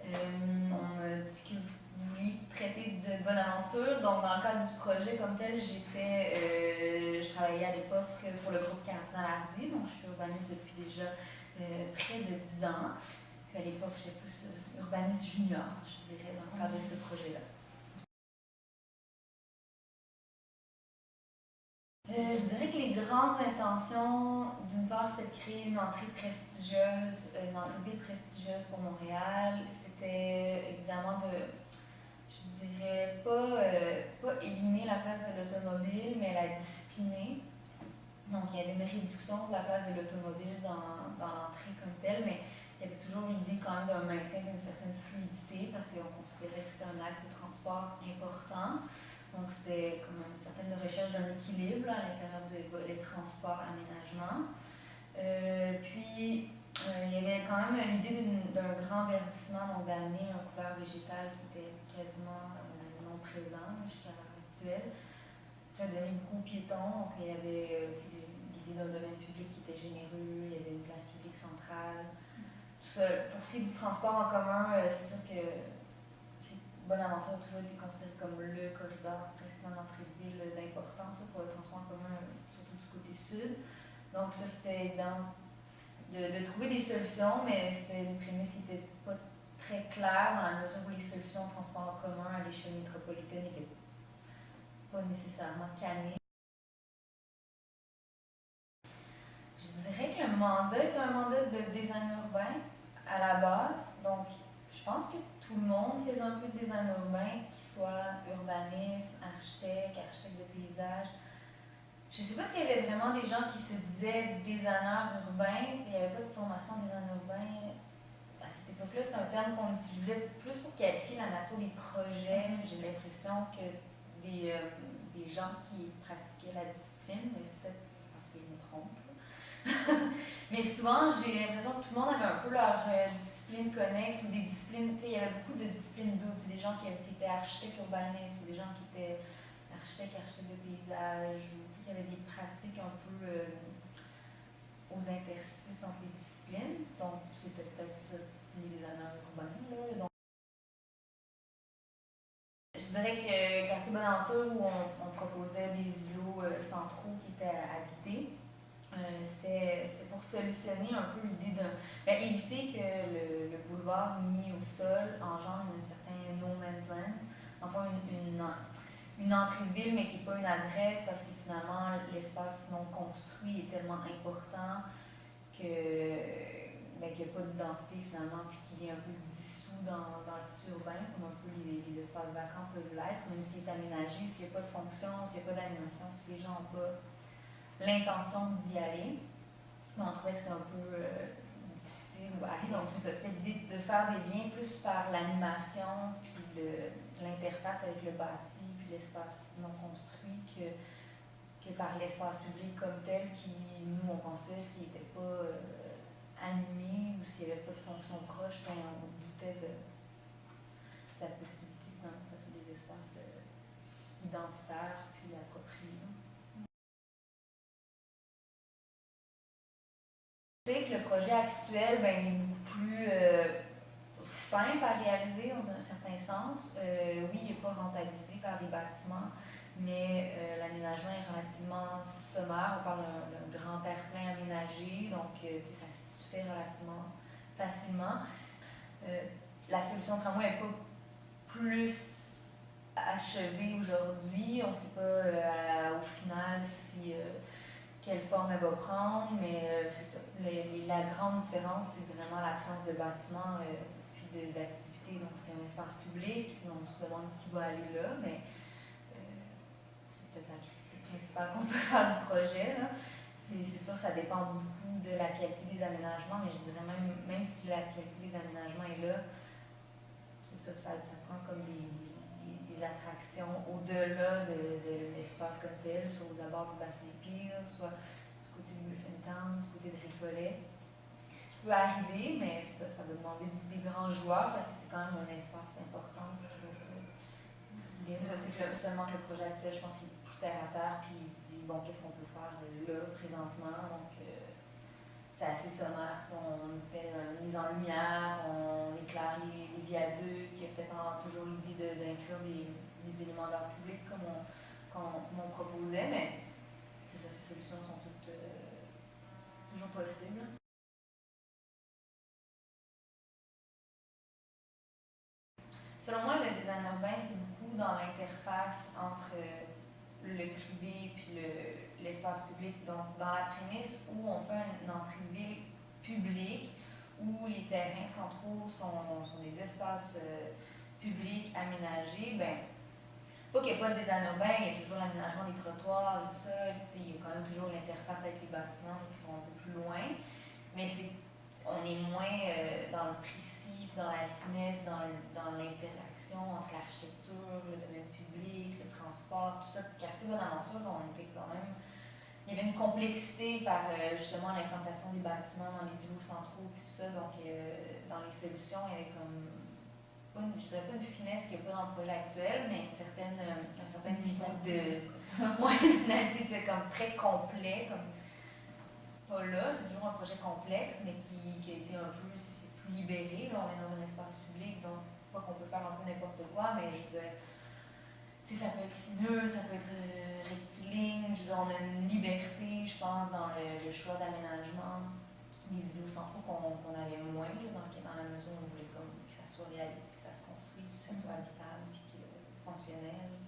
On m'a dit que vous vouliez traiter de bonne aventure. Donc, dans le cadre du projet comme tel, je travaillais à l'époque pour le groupe Cardinal Hardy. Donc, je suis urbaniste depuis déjà près de 10 ans. Puis à l'époque, j'étais plus urbaniste junior, je dirais, dans le cadre de ce projet-là. Je dirais que les grandes intentions, d'une part, c'était de créer une entrée prestigieuse, une entrée prestigieuse pour Montréal. C'était évidemment je dirais, pas éliminer la place de l'automobile, mais la discipliner. Donc, il y avait une réduction de la place de l'automobile dans l'entrée comme telle, mais il y avait toujours l'idée quand même d'un maintien d'une certaine fluidité parce qu'on considérait que c'était un axe de transport important. Donc, c'était comme une certaine recherche d'un équilibre à l'intérieur des transports, aménagements. Il y avait quand même l'idée d'un grand verdissement, donc d'amener un couvert végétal qui était quasiment non présent jusqu'à l'heure actuelle. Après, donner beaucoup aux piétons, donc il y avait l'idée d'un domaine public qui était généreux, il y avait une place publique centrale. Tout ça, pour ce qui est du transport en commun, c'est sûr que Bonaventure a toujours été considéré comme le corridor principal d'entrée-de-ville d'importance pour le transport en commun, surtout du côté sud. Donc ça, c'était évident de trouver des solutions, mais c'était une prémisse qui n'était pas très claire dans la mesure où les solutions de transport en commun à l'échelle métropolitaine n'étaient pas nécessairement cannées. Je dirais que le mandat est un mandat de design urbain à la base. Donc, je pense que tout le monde faisait un peu de design urbain, qu'il soit urbanisme, architecte de paysage. Je ne sais pas s'il y avait vraiment des gens qui se disaient designers urbains. Il n'y avait pas de formation design urbain. À cette époque-là, c'est un terme qu'on utilisait plus pour qualifier la nature des projets. J'ai l'impression que des gens qui pratiquaient la discipline, mais c'est peut-être parce que je me trompe. Mais souvent, j'ai l'impression que tout le monde avait un peu leur discipline connexe ou des disciplines, il y avait beaucoup de disciplines d'autres, des gens qui étaient architectes urbanistes ou des gens qui étaient architectes de paysage ou qui avaient des pratiques un peu aux interstices entre les disciplines. Donc, c'était peut-être ça, les designers urbains. Là. Donc, je dirais que Quartier Bonaventure, où on proposait des îlots centraux qui étaient habités, c'était pour solutionner un peu l'idée éviter que le boulevard mis au sol engendre un certain no man's land, enfin une entrée de ville mais qui n'est pas une adresse parce que finalement l'espace non construit est tellement important qu'il n'y a pas de densité finalement puis qu'il est un peu dissous dans le tissu urbain comme un peu les espaces vacants peuvent l'être, même s'il est aménagé, s'il n'y a pas de fonction, s'il n'y a pas d'animation, si les gens n'ont pas l'intention d'y aller. Mais on trouvait que c'était un peu difficile. Donc, c'est ça, c'était l'idée de faire des liens plus par l'animation, puis l'interface avec le bâti, puis l'espace non construit, que par l'espace public comme tel, qui, nous, on pensait, s'il n'était pas animé ou s'il n'y avait pas de fonction proche, on doutait de la possibilité finalement que ça soit des espaces identitaires puis appropriés. C'est que le projet actuel est beaucoup plus simple à réaliser dans un certain sens. Oui, il n'est pas rentabilisé par les bâtiments, mais l'aménagement est relativement sommaire. On parle d'un grand terre-plein aménagé, donc ça se fait relativement facilement. La solution tramway n'est pas plus achevée aujourd'hui. On ne sait pas au final si quelle forme elle va prendre, mais c'est ça. La grande différence, c'est vraiment l'absence de bâtiment puis d'activité. Donc, c'est un espace public, puis on se demande qui va aller là, mais c'est peut-être la critique principale qu'on peut faire du projet. C'est sûr, ça dépend beaucoup de la qualité des aménagements, mais je dirais même si la qualité des aménagements est là, c'est ça, ça prend comme des attractions au-delà de l'espace comme tel, soit aux abords du bassin Pire, soit du côté de Griffintown, du côté de Récollet. Ce qui peut arriver, mais ça va demander des grands joueurs parce que c'est quand même un espace important. C'est seulement que le projet actuel, je pense qu'il est plus terre à terre, puis il se dit, bon, qu'est-ce qu'on peut faire là, présentement. Donc, c'est assez sommaire. On fait une mise en lumière, on éclaire les viaducs, il y a peut-être toujours l'idée d'inclure des éléments d'art public comme on proposait, mais c'est ça, ces solutions sont toutes toujours possibles. Selon moi, le design urbain, c'est beaucoup dans l'interface entre le privé puis l'espace public. Donc, dans la prémisse où on fait une entrée de ville publique, où les terrains centraux sont des espaces publics aménagés, ben, pas qu'il n'y ait pas de design urbain, il y a toujours l'aménagement des trottoirs et tout ça, il y a quand même toujours l'interface avec les bâtiments qui sont un peu plus loin, mais on est moins dans le précis, dans la finesse, dans l'interaction entre l'architecture, le domaine public, le transport, tout ça. Quartier Bonaventure, on était quand même. Il y avait une complexité par justement l'implantation des bâtiments dans les îlots centraux et tout ça, donc dans les solutions, il y avait comme je dirais pas une finesse qu'il n'y a pas dans le projet actuel, mais un certain niveau de. Ouais, finalité, c'est comme très complet, comme pas là, c'est toujours un projet complexe, mais qui a été un peu, c'est plus libéré, là, on est dans un espace public, donc pas qu'on peut faire un peu n'importe quoi, mais je veux dire, ça peut être sinueux, ça peut être rectiligne, je veux dire, on a une liberté, je pense, dans le choix d'aménagement des îlots centraux qu'on avait moins, là, dans la mesure où on voulait comme que ça soit réaliste, que ça se construise, que ça soit habitable, puis fonctionnel.